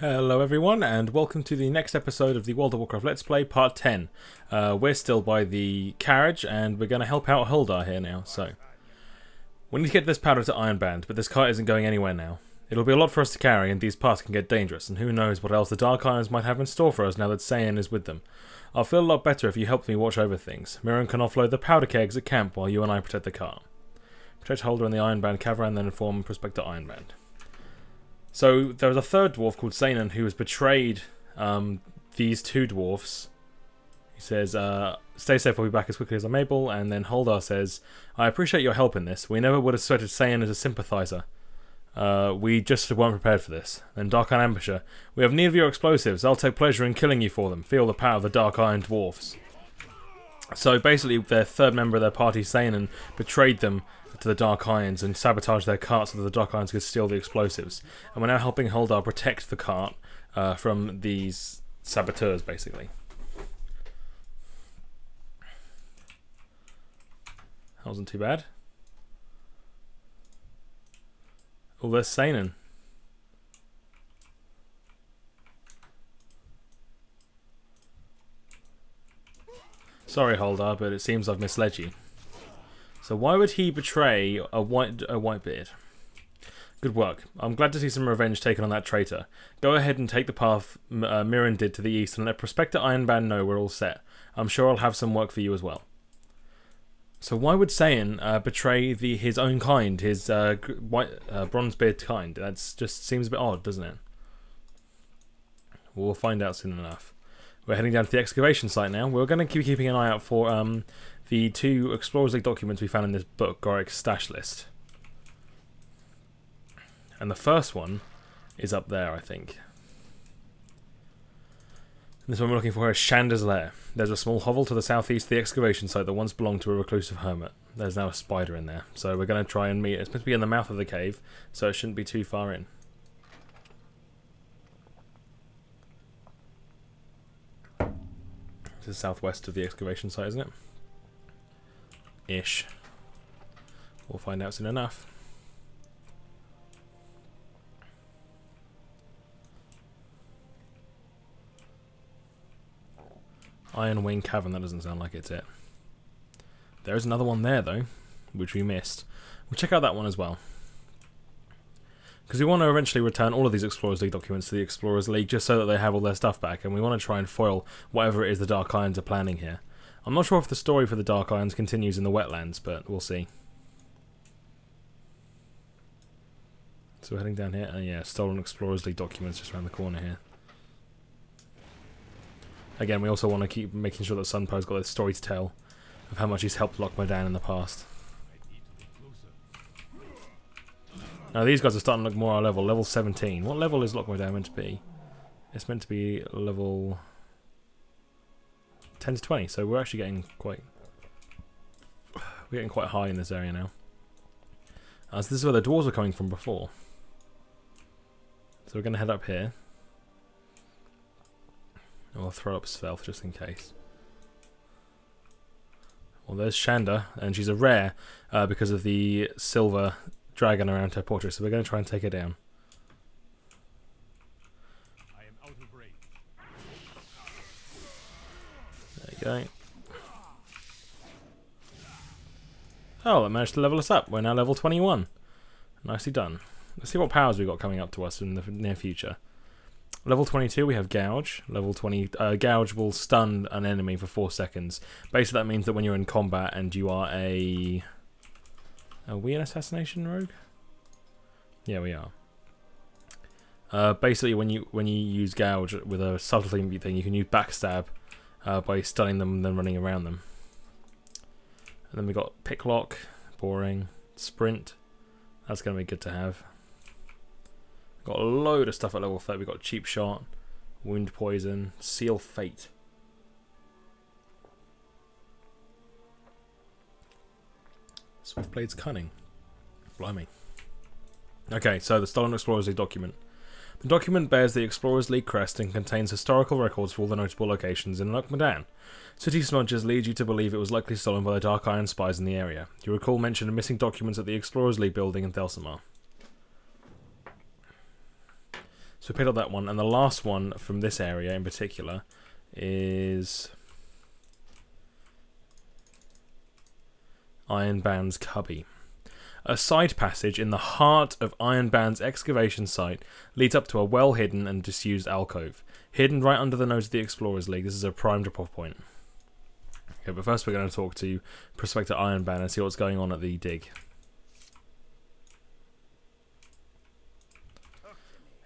Hello everyone, and welcome to the next episode of the World of Warcraft Let's Play Part 10. We're still by the carriage, and we're going to help out Huldar here now, so... We need to get this powder to Ironband, but this cart isn't going anywhere now. It'll be a lot for us to carry, and these parts can get dangerous, and who knows what else the Dark Irons might have in store for us now that Sayan is with them. I'll feel a lot better if you help me watch over things. Mirren can offload the powder kegs at camp while you and I protect the cart. Protect Huldar and the Ironband caravan, then inform Prospector Ironband. So there was a third dwarf called Sanan who has betrayed these two dwarfs. He says, stay safe, I'll be back as quickly as I'm able. And then Huldar says, I appreciate your help in this. We never would have sweated Sayan as a sympathizer. We just weren't prepared for this. Then Dark Iron Ambusher, we have need of your explosives. I'll take pleasure in killing you for them. Feel the power of the Dark Iron Dwarfs. So basically their third member of their party, Sanan, betrayed them to the Dark Irons and sabotaged their cart so that the Dark Irons could steal the explosives. And we're now helping Huldar protect the cart from these saboteurs, basically. That wasn't too bad. Oh, there's Sanan. Sorry, Huldar, but it seems I've misled you. So why would he betray a Whitebeard? Good work. I'm glad to see some revenge taken on that traitor. Go ahead and take the path Mirren did to the east and let Prospector Ironband know we're all set. I'm sure I'll have some work for you as well. So why would Sayan betray his own kind, his Bronzebeard kind? That just seems a bit odd, doesn't it? We'll find out soon enough. We're heading down to the excavation site now. We're going to keep keeping an eye out for the two Explorers League documents we found in this book, Gorik's stash list. And the first one is up there, I think. And this one we're looking for is Shanda's Lair. There's a small hovel to the southeast of the excavation site that once belonged to a reclusive hermit. There's now a spider in there, so we're going to try and meet it. It's meant to be in the mouth of the cave, so it shouldn't be too far in. This is southwest of the excavation site, isn't it? Ish. We'll find out soon enough. Iron Wing Cavern, that doesn't sound like it's it. There is another one there, though, which we missed. We'll check out that one as well. Because we want to eventually return all of these Explorers League documents to the Explorers League just so that they have all their stuff back, and we want to try and foil whatever it is the Dark Irons are planning here. I'm not sure if the story for the Dark Irons continues in the wetlands, but we'll see. So we're heading down here, and yeah, stolen Explorers League documents just around the corner here. Again, we also want to keep making sure that Sunpow's got this story to tell of how much he's helped Loch Modan in the past. Now these guys are starting to look more our level, level 17. What level is Loch Modan meant to be? It's meant to be level 10 to 20, so we're actually getting quite high in this area now. So this is where the dwarves were coming from before. So we're going to head up here. And we'll throw up stealth just in case. Well, there's Shanda, and she's a rare because of the silver dragon around her portrait, so we're going to try and take her down. I am out of range. There you go. Oh, that managed to level us up. We're now level 21. Nicely done. Let's see what powers we've got coming up to us in the near future. Level 22 we have Gouge. Level 20, Gouge will stun an enemy for 4 seconds. Basically that means that when you're in combat and you are a... Are we an assassination rogue? Yeah, we are. Basically, when you use Gouge with a subtlety thing, you can use backstab by stunning them and then running around them. And then we got Picklock, boring, Sprint. That's going to be good to have. Got a load of stuff at level 30. We got Cheap Shot, Wound Poison, Seal Fate. Swiftblade's Cunning. Blimey. Okay, so the Stolen Explorers League document. The document bears the Explorers League crest and contains historical records for all the notable locations in Loch Modan. City smudges lead you to believe it was likely stolen by the Dark Iron spies in the area. You recall mention of missing documents at the Explorers League building in Thelsamar. So we picked up that one, and the last one from this area in particular is Ironbound's Cubby. A side passage in the heart of Ironbound's excavation site leads up to a well-hidden and disused alcove. Hidden right under the nose of the Explorers League, this is a prime drop-off point. Okay, but first we're going to talk to Prospector Ironbound and see what's going on at the dig.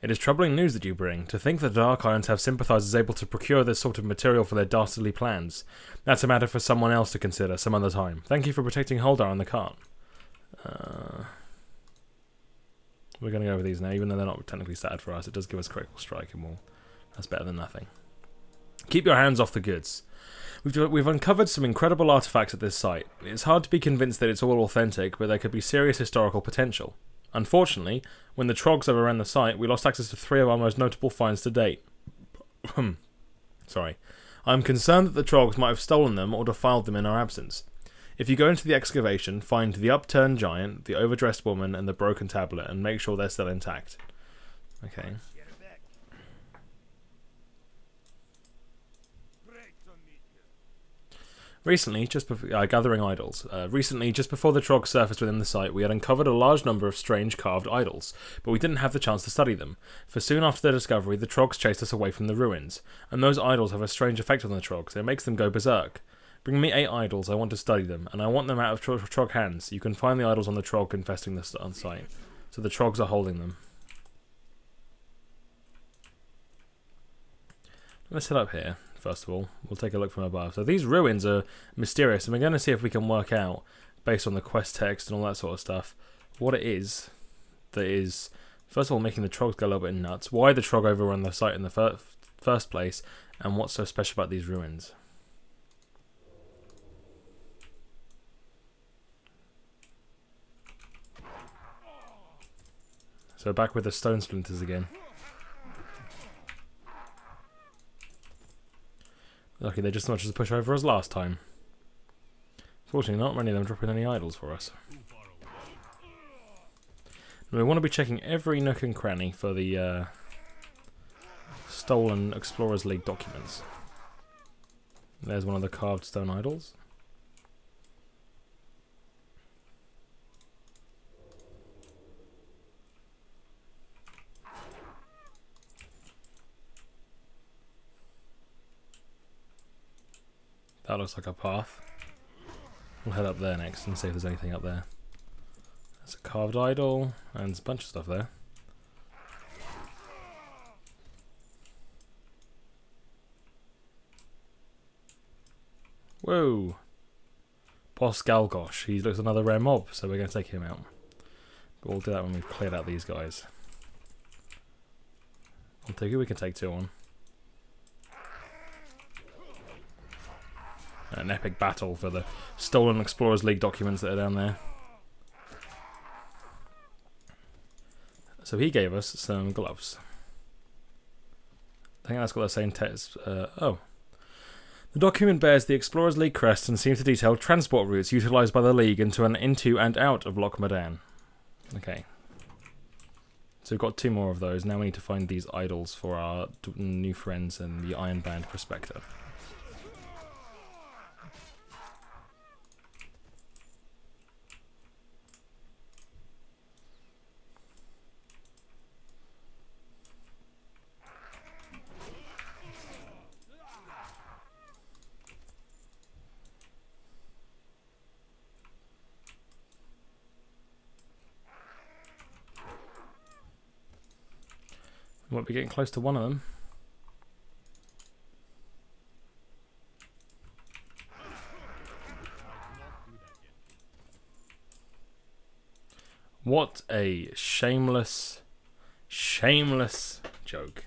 It is troubling news that you bring. To think that Dark Irons have sympathizers able to procure this sort of material for their dastardly plans. That's a matter for someone else to consider some other time. Thank you for protecting Holdar and the cart. We're going to go over these now, even though they're not technically stat for us. It does give us critical strike, and that's better than nothing. Keep your hands off the goods. We've uncovered some incredible artifacts at this site. It's hard to be convinced that it's all authentic, but there could be serious historical potential. Unfortunately, when the Trogs overran the site, we lost access to 3 of our most notable finds to date. Sorry. I'm concerned that the Trogs might have stolen them or defiled them in our absence. If you go into the excavation, find the upturned giant, the overdressed woman, and the broken tablet, and make sure they're still intact. Okay. Recently, gathering idols. Recently, just before the Trogs surfaced within the site, we had uncovered a large number of strange carved idols, but we didn't have the chance to study them, for soon after their discovery, the Trogs chased us away from the ruins, and those idols have a strange effect on the Trogs. It makes them go berserk. Bring me 8 idols, I want to study them, and I want them out of Trog hands. You can find the idols on the Trog infesting the site. So the Trogs are holding them. Let's head up here, first of all. We'll take a look from above. So these ruins are mysterious, and we're going to see if we can work out, based on the quest text and all that sort of stuff, what it is that is, first of all, making the Trogs go a little bit nuts, why the Trog overrun the site in the first place, and what's so special about these ruins. So back with the stone splinters again. Lucky they're just as much as a pushover as last time. Fortunately, not many of them dropping any idols for us. And we want to be checking every nook and cranny for the stolen Explorers League documents. There's one of the carved stone idols. That looks like a path. We'll head up there next and see if there's anything up there. There's a carved idol and a bunch of stuff there. Whoa! Boss Galgosh. He looks another rare mob, so we're going to take him out. But we'll do that when we've cleared out these guys. I'll take it, we can take 2 on. An epic battle for the stolen Explorers League documents that are down there. So he gave us some gloves. I think that's got the same text. Oh. The document bears the Explorers League crest and seems to detail transport routes utilised by the League into and out of Loch Modan. Okay. So we've got 2 more of those. Now we need to find these idols for our new friends and the Ironbound Prospector. We might be getting close to one of them. What a shameless joke.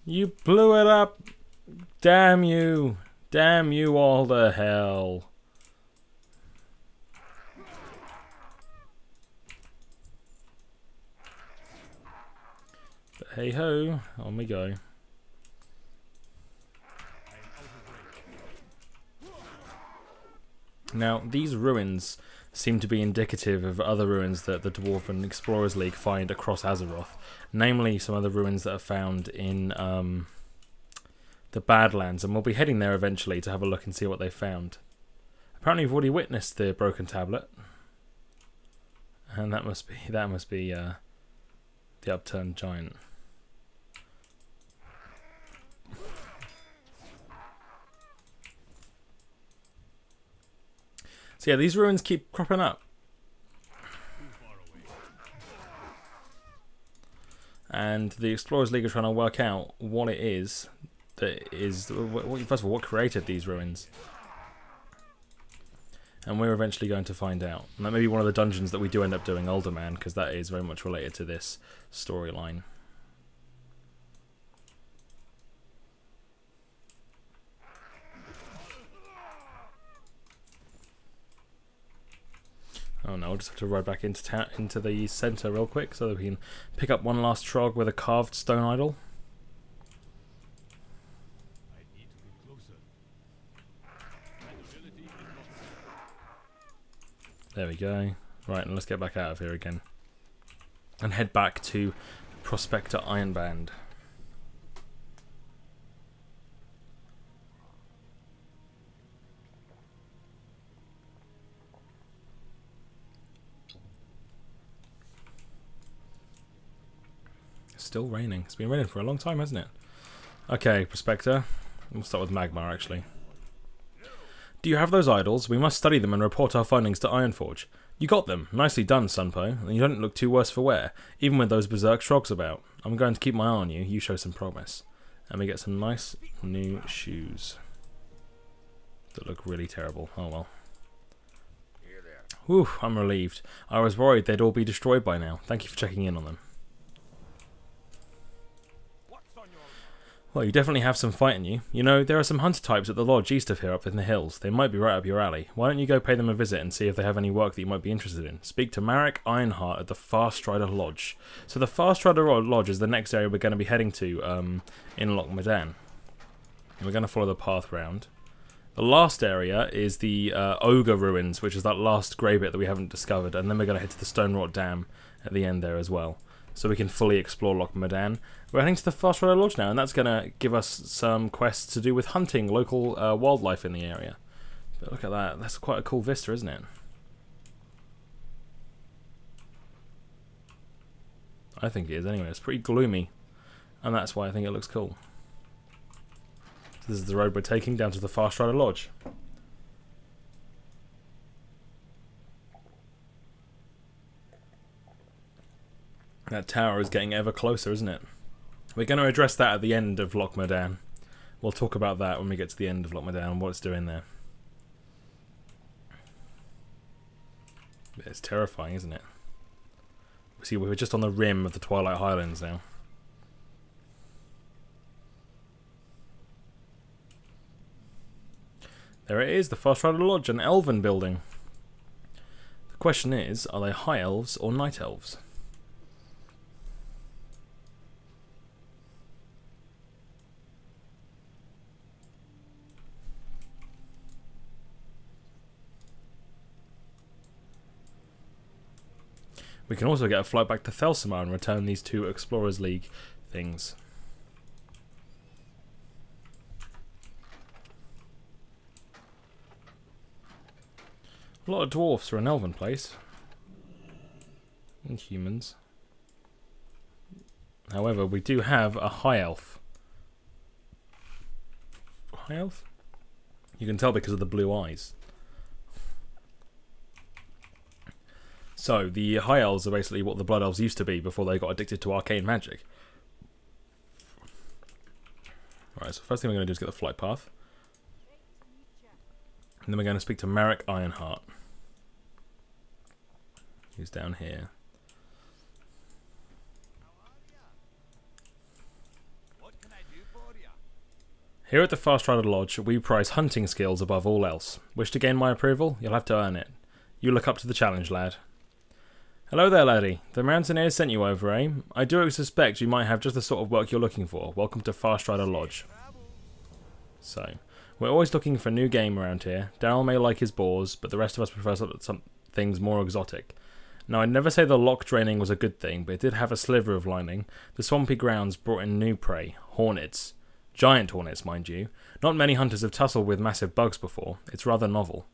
You blew it up! Damn you! Damn you all to hell! But hey ho, on we go. Now, these ruins seem to be indicative of other ruins that the Dwarven Explorers League find across Azeroth. Namely, some of the ruins that are found in the Badlands, and we'll be heading there eventually to have a look and see what they found. Apparently, we've already witnessed the broken tablet, and that must be the upturned giant. So yeah, these ruins keep cropping up. And the Explorers League are trying to work out what it is that is... First of all, what created these ruins? And we're eventually going to find out. And that may be one of the dungeons that we do end up doing, Alderman, because that is very much related to this storyline. Oh no, we'll just have to ride back into the centre real quick so that we can pick up one last trog with a carved stone idol. I need to get closer. There we go. Right, and let's get back out of here again. And head back to Prospector Ironband. Still raining. It's been raining for a long time, hasn't it? Okay, Prospector. We'll start with Magmar, actually. Do you have those idols? We must study them and report our findings to Ironforge. You got them. Nicely done, Sunpo. And you don't look too worse for wear, even with those berserk shrogs about. I'm going to keep my eye on you. You show some promise. And we get some nice new shoes. That look really terrible. Oh well. Whew, I'm relieved. I was worried they'd all be destroyed by now. Thank you for checking in on them. Well, you definitely have some fight in you. You know, there are some hunter types at the lodge east of here up in the hills. They might be right up your alley. Why don't you go pay them a visit and see if they have any work that you might be interested in? Speak to Marek Ironheart at the Farstrider Lodge. So the Farstrider Lodge is the next area we're going to be heading to in Loch Modan. And we're going to follow the path round. The last area is the Ogre Ruins, which is that last grey bit that we haven't discovered. And then we're going to head to the Stone Rot Dam at the end there as well, so we can fully explore Loch Modan. We're heading to the Farstrider Lodge now, and that's going to give us some quests to do with hunting local wildlife in the area. But look at that. That's quite a cool vista, isn't it? I think it is anyway. It's pretty gloomy, and that's why I think it looks cool. So this is the road we're taking down to the Farstrider Lodge. That tower is getting ever closer, isn't it? We're going to address that at the end of Loch Modan. We'll talk about that when we get to the end of Loch Modan and what it's doing there. It's terrifying, isn't it? See, we're just on the rim of the Twilight Highlands now. There it is, the Farstrider Lodge, an elven building. The question is, are they high elves or night elves? We can also get a flight back to Thelsamar and return these two Explorers League things. A lot of dwarfs for an elven place. And humans. However, we do have a high elf. High elf? You can tell because of the blue eyes. So, the High Elves are basically what the Blood Elves used to be before they got addicted to arcane magic. Alright, so first thing we're going to do is get the flight path. And then we're going to speak to Marek Ironheart, who's down here. Here at the Farstrider Lodge, we prize hunting skills above all else. Wish to gain my approval? You'll have to earn it. You look up to the challenge, lad. Hello there, laddie. The Mountaineers sent you over, eh? I do suspect you might have just the sort of work you're looking for. Welcome to Farstrider Lodge. So, We're always looking for new game around here. Daryl may like his boars, but the rest of us prefer some things more exotic. Now, I'd never say the loch draining was a good thing, but it did have a sliver of lining. The swampy grounds brought in new prey, hornets. Giant hornets, mind you. Not many hunters have tussled with massive bugs before. It's rather novel.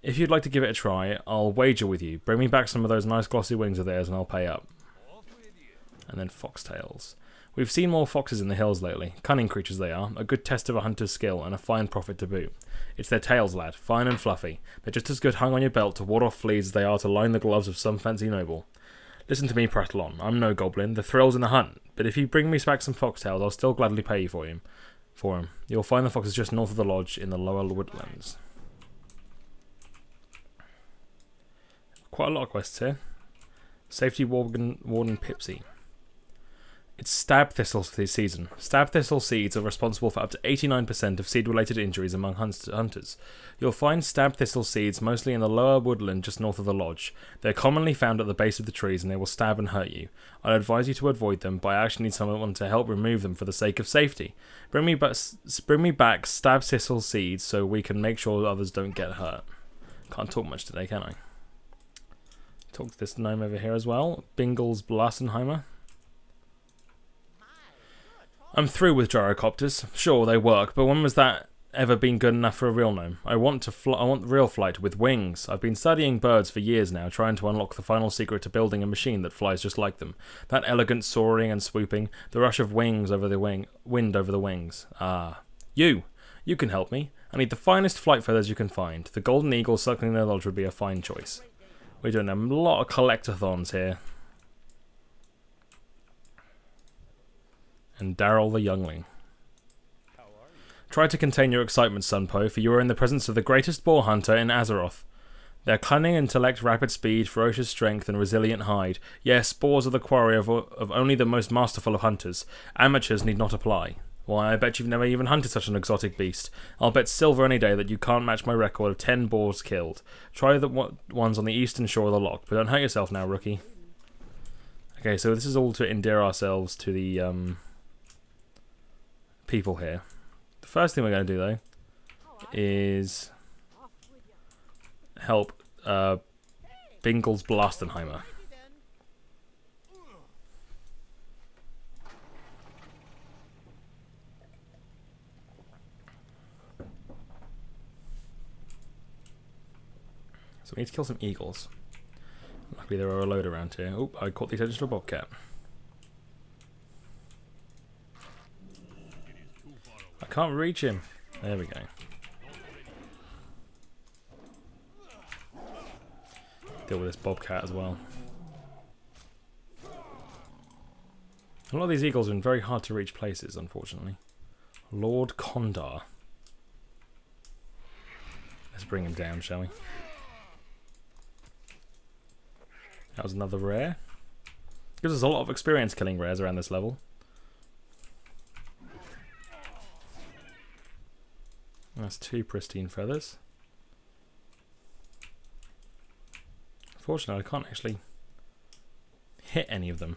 If you'd like to give it a try, I'll wager with you. Bring me back some of those nice glossy wings of theirs and I'll pay up. And then foxtails. We've seen more foxes in the hills lately. Cunning creatures they are, a good test of a hunter's skill and a fine profit to boot. It's their tails, lad, fine and fluffy. They're just as good hung on your belt to ward off fleas as they are to line the gloves of some fancy noble. Listen to me prattle on. I'm no goblin. The thrill's in the hunt. But if you bring me back some foxtails, I'll still gladly pay you for him. You'll find the foxes just north of the lodge in the lower woodlands. Quite a lot of quests here. Safety Warden Pipsy. It's stab thistles for this season. Stab thistle seeds are responsible for up to 89% of seed-related injuries among hunters. You'll find stab thistle seeds mostly in the lower woodland just north of the lodge. They're commonly found at the base of the trees and they will stab and hurt you. I'd advise you to avoid them, but I actually need someone to help remove them for the sake of safety. Bring me back stab thistle seeds so we can make sure others don't get hurt. Can't talk much today, can I? Talk to this gnome over here as well. Bingles Blassenheimer. I'm through with gyrocopters. Sure, they work, but when was that ever been good enough for a real gnome? I want real flight with wings. I've been studying birds for years now, trying to unlock the final secret to building a machine that flies just like them. That elegant soaring and swooping, the rush of wings over the wind over the wings. Ah, you can help me. I need the finest flight feathers you can find. The golden eagle circling their lodge would be a fine choice. We're doing a lot of collectathons here. And Daryl the youngling. Try to contain your excitement, Sunpo, for you are in the presence of the greatest boar hunter in Azeroth. Their cunning intellect, rapid speed, ferocious strength, and resilient hide. Yes, boars are the quarry of only the most masterful of hunters. Amateurs need not apply. Why, I bet you've never even hunted such an exotic beast. I'll bet silver any day that you can't match my record of 10 boars killed. Try the ones on the eastern shore of the loch, but don't hurt yourself now, rookie. Okay, so this is all to endear ourselves to the people here. The first thing we're going to do, though, is help Bingles Blastenheimer. So we need to kill some eagles. Luckily there are a load around here. Oh, I caught the attention of a bobcat. I can't reach him. There we go. Deal with this bobcat as well. A lot of these eagles are in very hard to reach places, unfortunately. Lord Condar. Let's bring him down, shall we? That was another rare. Gives us a lot of experience killing rares around this level. That's 2 pristine feathers. Unfortunately, I can't actually hit any of them.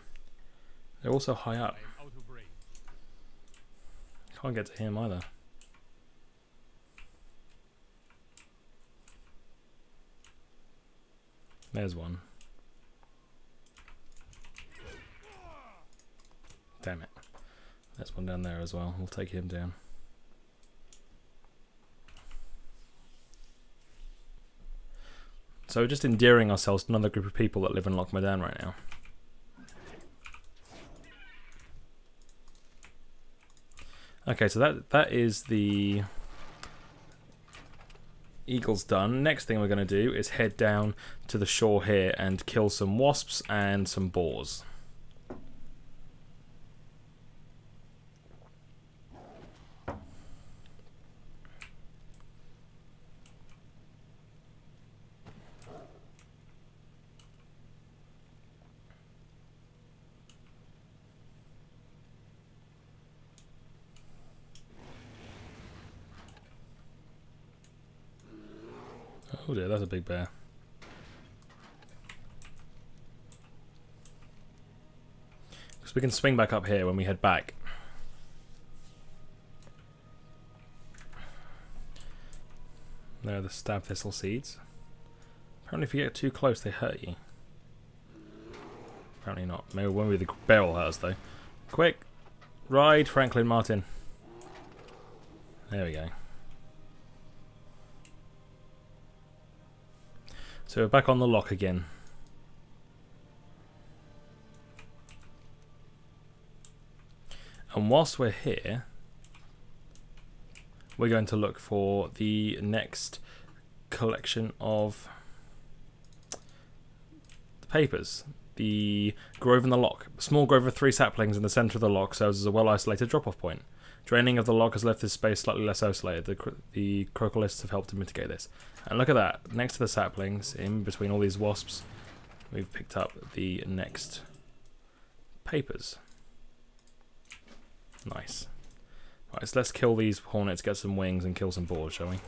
They're also high up. Can't get to him either. There's one. Damn it. There's one down there as well. We'll take him down. So we're just endearing ourselves to another group of people that live in Loch Modan right now. Okay, so that is the eagles done. Next thing we're going to do is head down to the shore here and kill some wasps and some boars. Oh dear, that's a big bear. Because we can swing back up here when we head back. There are the stab thistle seeds. Apparently if you get too close they hurt you. Apparently not. Maybe when the barrel hurts though. Quick! Ride, Franklin Martin. There we go. So we're back on the lock again. And whilst we're here, we're going to look for the next collection of the papers. The grove in the lock. A small grove of 3 saplings in the centre of the lock serves as a well-isolated drop-off point. Draining of the lock has left this space slightly less isolated. The crocolists have helped to mitigate this. And look at that. Next to the saplings, in between all these wasps, we've picked up the next papers. Nice. Right, so let's kill these hornets, get some wings, and kill some boars, shall we?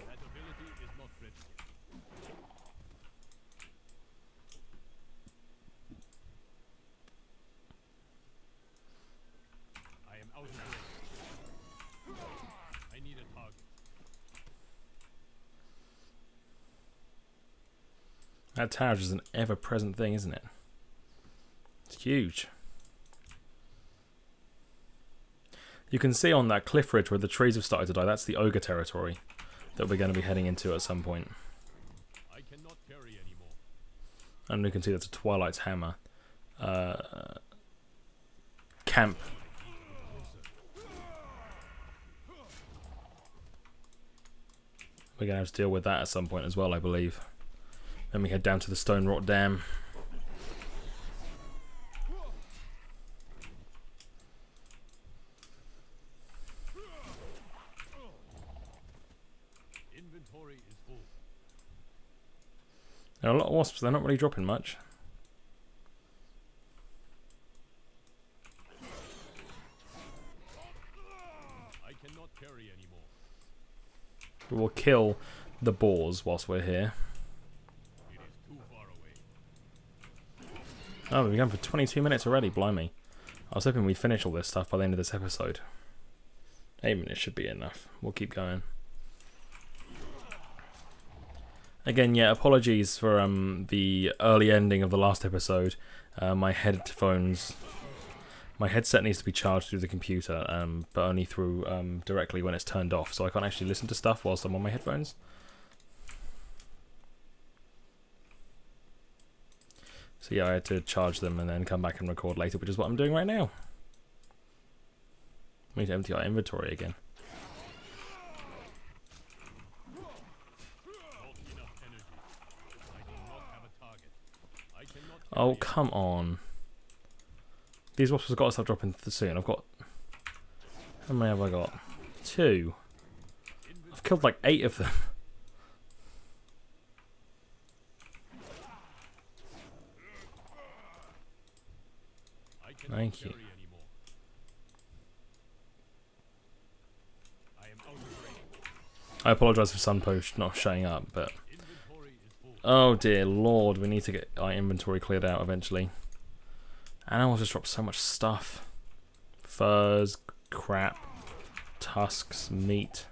That tower is an ever-present thing, isn't it? It's huge. You can see on that cliff ridge where the trees have started to die, that's the ogre territory that we're going to be heading into at some point. I cannot carry anymore. And you can see that's a Twilight's hammer. Camp. We're going to have to deal with that at some point as well, I believe. Then we head down to the Stone Rot Dam. Inventory is full. There are a lot of wasps, they're not really dropping much. I cannot carry anymore. We will kill the boars whilst we're here. It is too far away. Oh, we've been going for 22 minutes already, blimey. I was hoping we'd finish all this stuff by the end of this episode. 8 minutes should be enough. We'll keep going. Again, yeah, apologies for the early ending of the last episode. My headset needs to be charged through the computer, but only through directly when it's turned off, so I can't actually listen to stuff whilst I'm on my headphones. So yeah, I had to charge them and then come back and record later, which is what I'm doing right now. We need to empty our inventory again. Oh, come on. These wasps have got to stop dropping soon. I've got... How many have I got? 2. I've killed like 8 of them. Thank you. I apologise for Sunpost not showing up, but... Oh dear lord, we need to get our inventory cleared out eventually. Animals just drop so much stuff. Furs, crap, tusks, meat.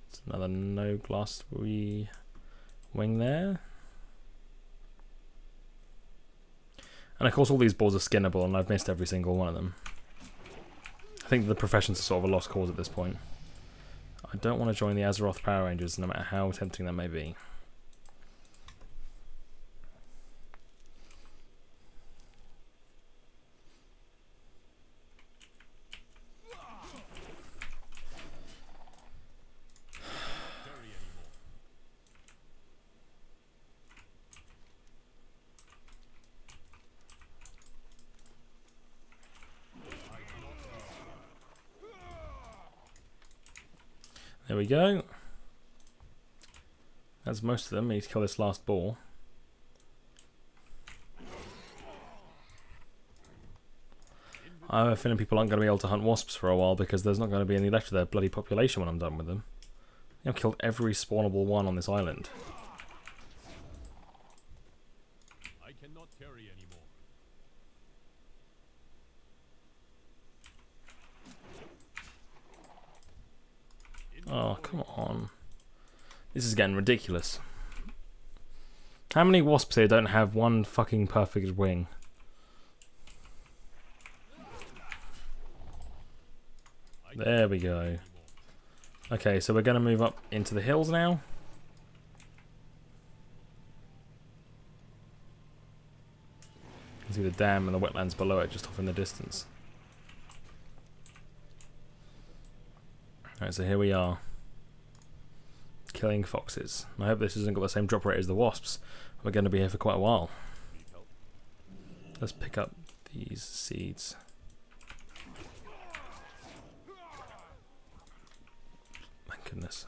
It's another no glass wing there. And of course all these balls are skinnable and I've missed every single one of them. I think the profession's sort of a lost cause at this point. I don't want to join the Azeroth Power Rangers no matter how tempting that may be. There we go. That's most of them. We need to kill this last ball. I have a feeling people aren't going to be able to hunt wasps for a while because there's not going to be any left of their bloody population when I'm done with them. I've killed every spawnable one on this island. I cannot carry anymore. Oh, come on. This is getting ridiculous. How many wasps here don't have one fucking perfect wing? There we go. Okay, so we're going to move up into the hills now. You can see the dam and the wetlands below it just off in the distance. Alright, so here we are. Killing foxes. I hope this hasn't got the same drop rate as the wasps. We're going to be here for quite a while. Let's pick up these seeds. Thank goodness.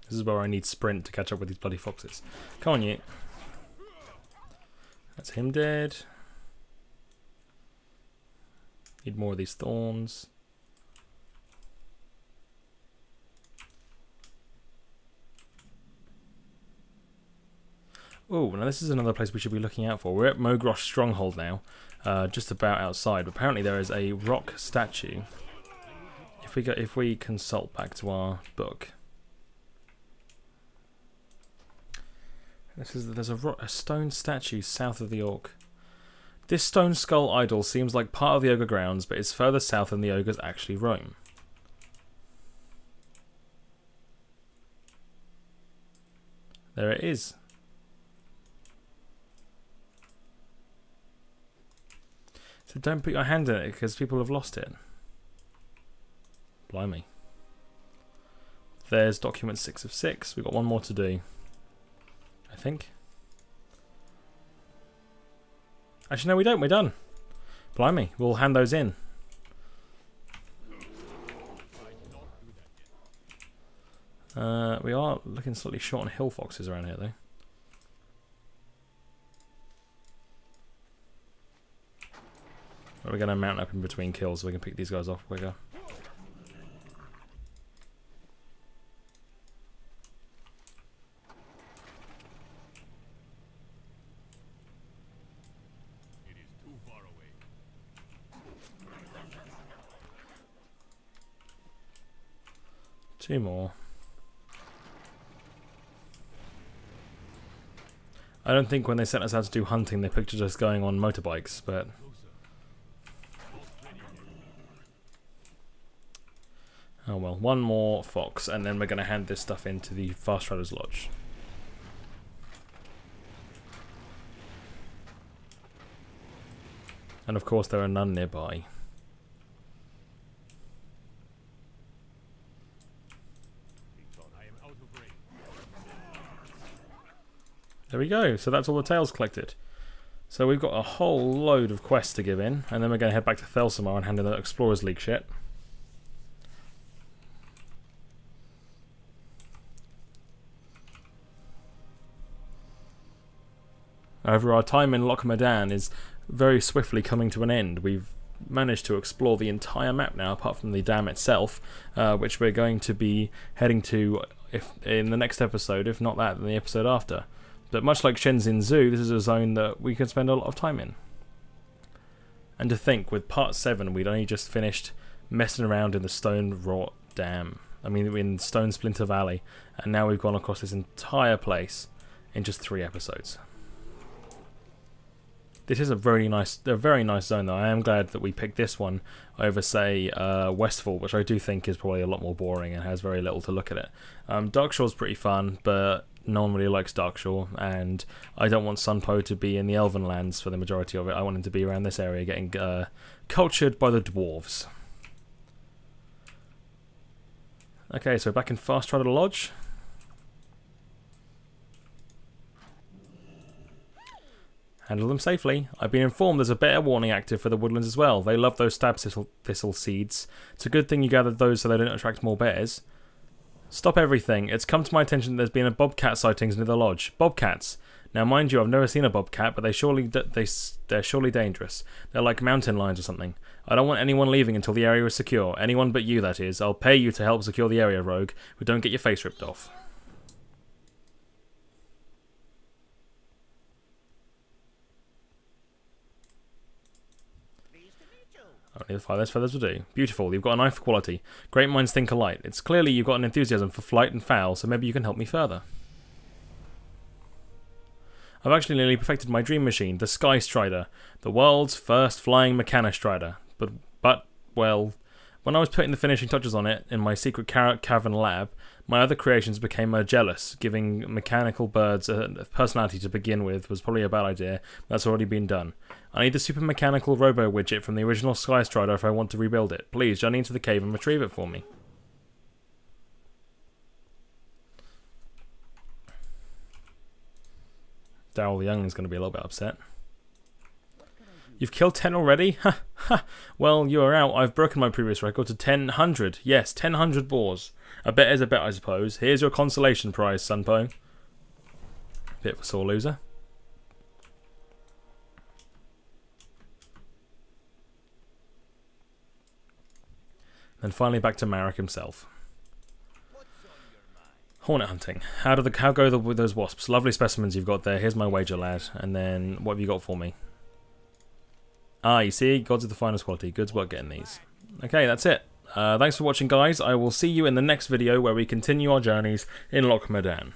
This is where I need sprint to catch up with these bloody foxes. Come on, you. That's him dead. Need more of these thorns. Oh, now this is another place we should be looking out for. We're at Mogrosh Stronghold now, just about outside. Apparently there is a rock statue. If we consult back to our book. There's a stone statue south of the Orc. This stone skull idol seems like part of the ogre grounds, but it's further south than the ogres actually roam. There it is. So don't put your hand in it because people have lost it. Blimey. There's document 6 of 6. We've got one more to do. I think. Actually, no, we don't. We're done. Blimey, we'll hand those in. We are looking slightly short on hill foxes around here, though. We're going to mount up in between kills so we can pick these guys off quicker. Two more. I don't think when they sent us out to do hunting they pictured us going on motorbikes, but... oh well, one more fox and then we're going to hand this stuff into the Fast Riders Lodge. And of course there are none nearby. There we go, so that's all the tails collected. So we've got a whole load of quests to give in, and then we're going to head back to Thelsamar and hand in the Explorers League shit. However, our time in Loch Modan is very swiftly coming to an end. We've managed to explore the entire map now, apart from the dam itself, which we're going to be heading to in the next episode, if not that, then the episode after. But much like Shenzhen Zoo, this is a zone that we can spend a lot of time in. And to think, with part 7, we'd only just finished messing around in the Stone Wrought Dam. I mean, in Stone Splinter Valley, and now we've gone across this entire place in just 3 episodes. This is a very nice zone, though. I am glad that we picked this one over, say, Westfall, which I do think is probably a lot more boring and has very little to look at it. Darkshore's pretty fun, but no one really likes Darkshore, and I don't want Sunpo to be in the Elven lands for the majority of it. I want him to be around this area getting cultured by the dwarves. Okay, so back in Fast Rider Lodge. Handle them safely. I've been informed there's a better warning active for the woodlands as well. They love those stab thistle seeds. It's a good thing you gathered those so they don't attract more bears. Stop everything. It's come to my attention that there's been a bobcat sightings near the lodge. Bobcats. Now, mind you, I've never seen a bobcat, but they're surely dangerous. They're like mountain lions or something. I don't want anyone leaving until the area is secure. Anyone but you, that is. I'll pay you to help secure the area, rogue, but don't get your face ripped off. Only the farthest feathers will do. Beautiful, you've got an eye for quality. Great minds think alike. It's clearly you've got an enthusiasm for flight and fowl, so maybe you can help me further. I've actually nearly perfected my dream machine, the Sky Strider, the world's first flying Mechanostrider. But, well, when I was putting the finishing touches on it in my secret cavern lab, my other creations became jealous. Giving mechanical birds a personality to begin with was probably a bad idea. That's already been done. I need the super mechanical robo widget from the original Sky Strider if I want to rebuild it. Please, journey into the cave and retrieve it for me. Daryl the Young is going to be a little bit upset. You've killed 10 already? Ha ha! Well, you are out. I've broken my previous record to 1,000. Yes, 1,000 boars. A bet is a bet, I suppose. Here's your consolation prize, Sunpo. Bit of a sore loser. Then finally back to Marek himself. Hornet hunting. How go with those wasps? Lovely specimens you've got there. Here's my wager, lad. And then, what have you got for me? Ah, you see? Gods of the finest quality. Good work getting these. Okay, that's it. Thanks for watching, guys. I will see you in the next video where we continue our journeys in Loch Modan.